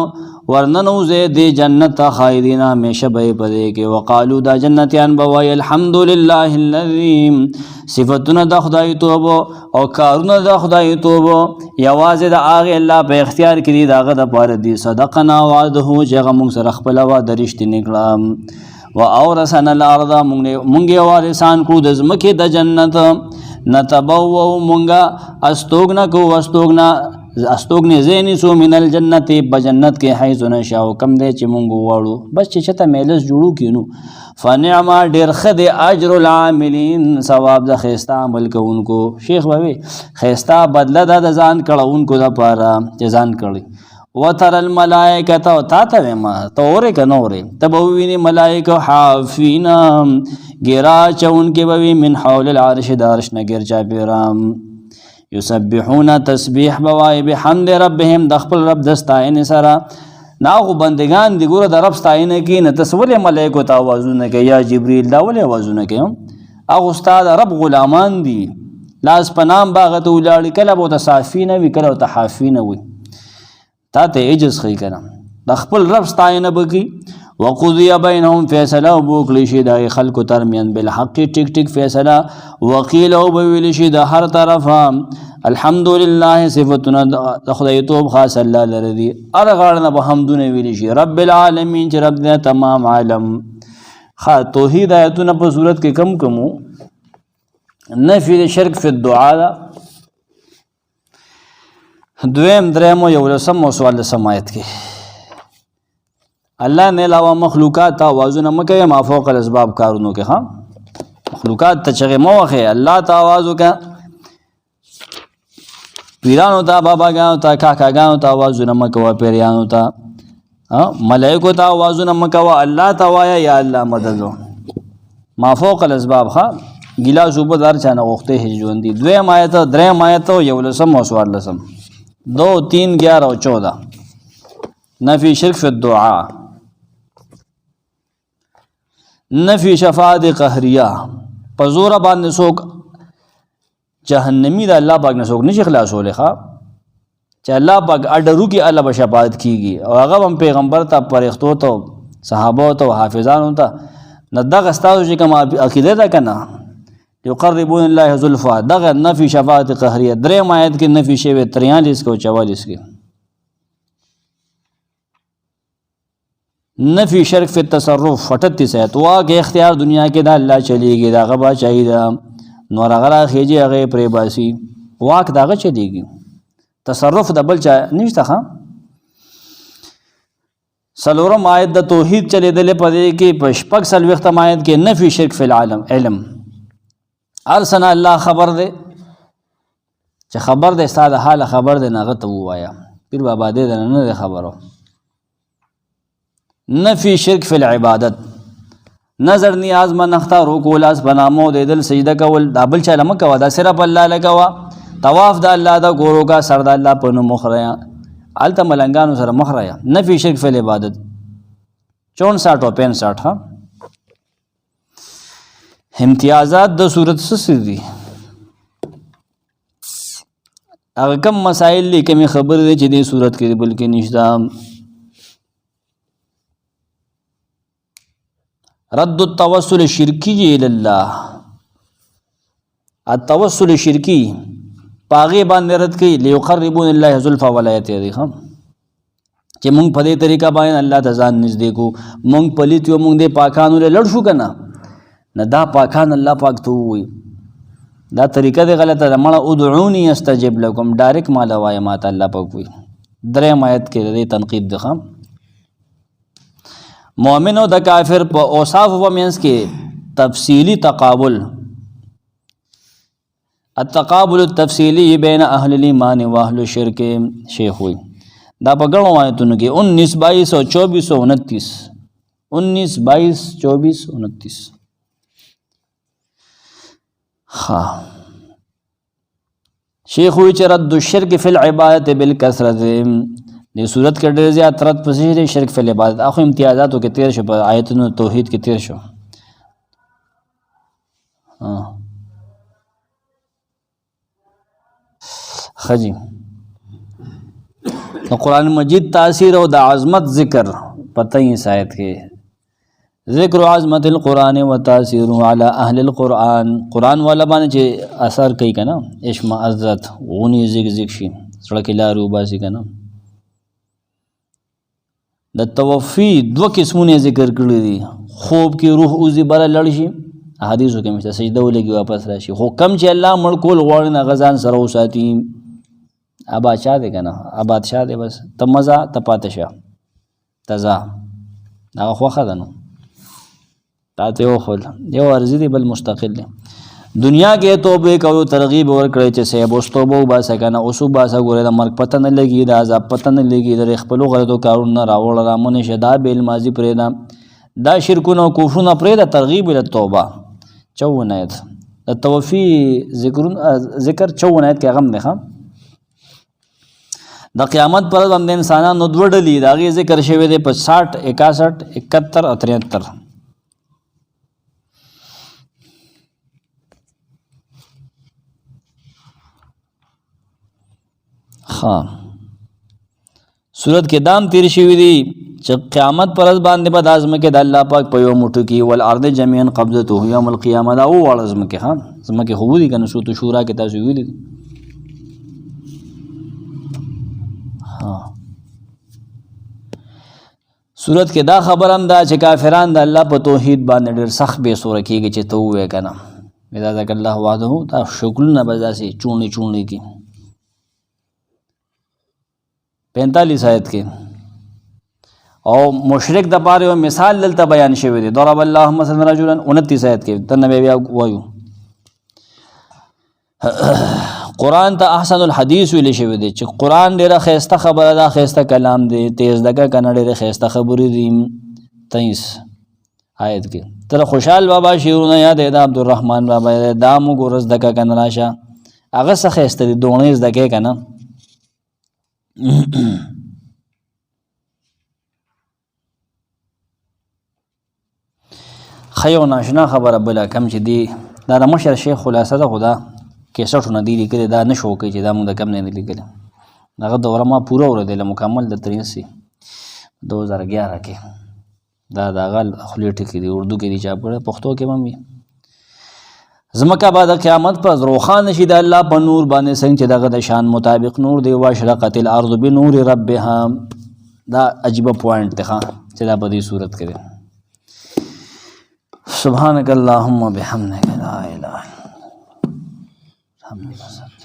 ورننوزه دی جنت خالدین ہمیشہ بے پدے کے وقالو دا جنتیان بوای الحمدللہ الذی صفتنا دا خدای توبو او کارونه دا خدای توبو یوازې د هغه الله په اختیار کې دی داغه د پاره دی صدقنا وعده چې موږ سره خپل وعده رښتینی کړه و اورثنا الارض موږ وارثان کو د زمکه د جنت نتبوؤ موږ استوګنه زینی سو من الجنت بجنت کې حيث نشاء کم دی چې موږ واړو بس چې چته میلس جوړو کینو فنعم ډیر خد اجر العاملین ثواب د خیستا عمل کوونکو شیخ بوي خیستا بدله د ځان کړهونکو د پاره چې ځان کړي وتر الملائکه او تا ته ما تورې کنورې تبوینی ملائکه حافینا ګرا چون کې بوي من حول العرش دارش نګر چا پیرام یسبحون تسبیح بوای بحمد ربهم د خپل رب دستاین سره ناغو بندگان دی ګوره د رب ستاینه کې نه تسول ملائکه ته आवाजونه کوي یا جبرئیل دا ولې आवाजونه کوي هغه استاد رب غلامان دي لاس پنام باغ ته ولاړ کله بو ته صافینه وی کله ته حافینه وی تا ته اجز خی کنه د خپل رب ستاینه بکی وقضی بینهم فیصله وبوکلی شي د خلق ترمن بالحق ټیک ټیک فیصله وقیل او ویل شي د هر طرفه الحمدلله صفتنا د خدای توب خاص الله لري ارغړنه به حمدونه ویل شي رب العالمین چې رب د تمام عالم خا توحید آیتونه په صورت کې کم کمو نفی شرک فی الدعاء دویم درېمو یولسم او سوال سمایت کې الله نے علاوه مخلوقات ته आवाजونه مکه ما فوق الاسباب کارونو کې ها مخلوقات ته چغه موخه الله ته आवाज وکا پیرانو ته باباګانو ته کاکاګانو ته आवाजونه مکه پیریانو ته ملائکو ته आवाजونه مکه الله ته وایا یا الله مدد ما فوق الاسباب ها ګلا صوبه دار چانه وخته هجوند دي دویم آیت دریم آیت یو لسم او سوال لسم 2 3 11 او 14 نفی شرک فی الدعاء نفی شفاعت قهریه پزور باندې سوک جهنمی د الله پاک نه سوک نشي خلاصوله ښا چې الله پاک اډرو کې الله به شفاعت کیږي او هغه هم پیغمبر ته پرختو ته صحابه ته حافظانو ته نه دغه استاد چې کوم عقیده ده کنه یقربون الله زلفا دغه نفی شفاعت قهریه درې آیت کې نفی شوی 43 کو 44 کې نفی شرک فی التصرف 38 آیت واګه اختیار دنیا کې دا الله چلیږي دا غبا چایدا نور غرا خېجی هغه پرې باسي واک داغه چلیږي تصرف د بل چا نشته ها سلورم آیت د توحید چلے دل پدې کې پشپک سل وخت آیت کې نفی شرک فی العالم علم ارسنا الله خبر دے چې خبر دے استاد حال خبر دے نغه ته وایا پیر بابا دې نه خبرو نفی شرک فی العبادت نظر نیاز من اختار رکوع لاس بنامو د دل سجده کول دا بل چا لمه کوا دا صرف الله لکوا طواف د الله دا ګورو کا سر د الله په نو مخریا الته ملنګانو سره مخریا نفی شرک فی العبادت 64 او 65 ها امتیازات د صورت څه دي هغه کم مسائل لیکمه خبر دي چې د صورت کې بلکې نشته رد التوسل شرکی الى الله التوسل شرکی پاغه باندې رد کی ليقربون الله زلفا ولایت دی هم چې مونږ په دې طریقه باندې الله ته ځان نږدې کو مونږ پلیت یو مونږ دې پاکانو له لړ شو کنه نه دا پاکان الله پاک ته وي دا طریقه دی غلطه ده مړه ادعوني استجب لكم ډایرک مال وای ما ته الله پاک وي درې آیت کې دې تنقید ده مومن او د کافر په اوصاف و مینس کې تفصیلی تقابل التقابل التفصیلی بین اهل الايمان و اهل الشرك شیخ وي دا په غړو آیتونو کې 19 22 او 24 او 29 19 22 24 29 ها شیخ وی چې رد الشرك في العبادة بالكثرة دې صورت کې ډېر زیات رد پسې شرک فی العبادت اخو امتیازاتو کې تیر شو په آیتونو توحید کې تیر شو خجی قرآن مجید تاثیر او د عظمت ذکر پتہ ہی سایت کے ذکر عظمت القرآن و تاثیر علی اهل القرآن قرآن والا باندې چې اثر کوي کنه اشما عزت غونی زگ زگ شي سړک لارو باسي کنه د توفی دو قسمونه ذکر کړی دي خوب کې روح اوزي بره لړ شي حدیثو کې مشته سجده ولګي واپس راشي خو کم چې الله مړ کول غواړي نه غزان سره وساتي ابا چا دې کنه آباد شاه دې بس تمزا تپاتشه تزا هغه خوخه ده نو تاته یو خل یو ارزي دی بل مستقل دی دنیا کې توبه کوي ترغیب ور کړی چې سه بوستوبو با سکنه اوسو با سا ګوره د مرګ پته نه لګي د عذاب پته نه لګي د خپل غلطو کارونه راوړل رامنه شدا بیل ماضی پرې دا شرکونه او کفرونه پرې د ترغیب ال توبه 54 آیت د توفی ذکر 54 آیت کې غم نه خام د قیامت پر باندې انسانانو دوړلې دا غي ذکر شوی دی په 60 61 71 او 73 हाँ सूरत के दाम تیر شوی دی چې قیامت پر باندې به ازمه کې د الله پاک په یو موټو کې ول ارض جميعا قبضته یوم القیامه دا او ازمه کې ها ازمه کې خو دي کنه سورۃ شورا کې تاسو ویل دي ها सूरत کې دا خبر هم دا چې کافران د الله په توحید باندې ډېر سخت به سور کېږي چې ته وې کنه مدا ذکر الله وحده تا شکل نه بزاسي چونی کی 45 آیت کې او مشرک د پاره یو مثال دلته بیان شوی دی ضرب الله مثلا رجلا 29 آیت کې تنه بیا وایو قرآن ته احسن الحدیث ویل شوی دی چې قرآن ډیره خیسته خبره ده خیسته کلام دی تیز دغه کنه ډیره خیسته خبرې دي 23 آیت کې تر خوشحال بابا شیرونه یاد ده عبدالرحمن بابا دا مو ګورز دغه کنه راشه هغه څه خیسته دي دونه دغه کنه خیو ناشنا خبره بلا کم چې دی دا د مشر شیخ خلاصه ده خدا کیسټونه دی لیکل دا نشو کوي چې دا موږ کم نه لیکل هغه دوره ما پوره اوریدل مکمل د 83 2011 کې دا غل خلی ټکی دی اردو کې دی چا پړه پښتو کې مې زمکه بعد قیامت پر روخان شي د الله په نور باندې څنګه چې دغه د شان مطابق نور دی واشرقت الارض بنور ربها دا عجیب پوینټ ده چې دا په دې صورت کې سبحانك اللهم وبحمدك لا اله الا انت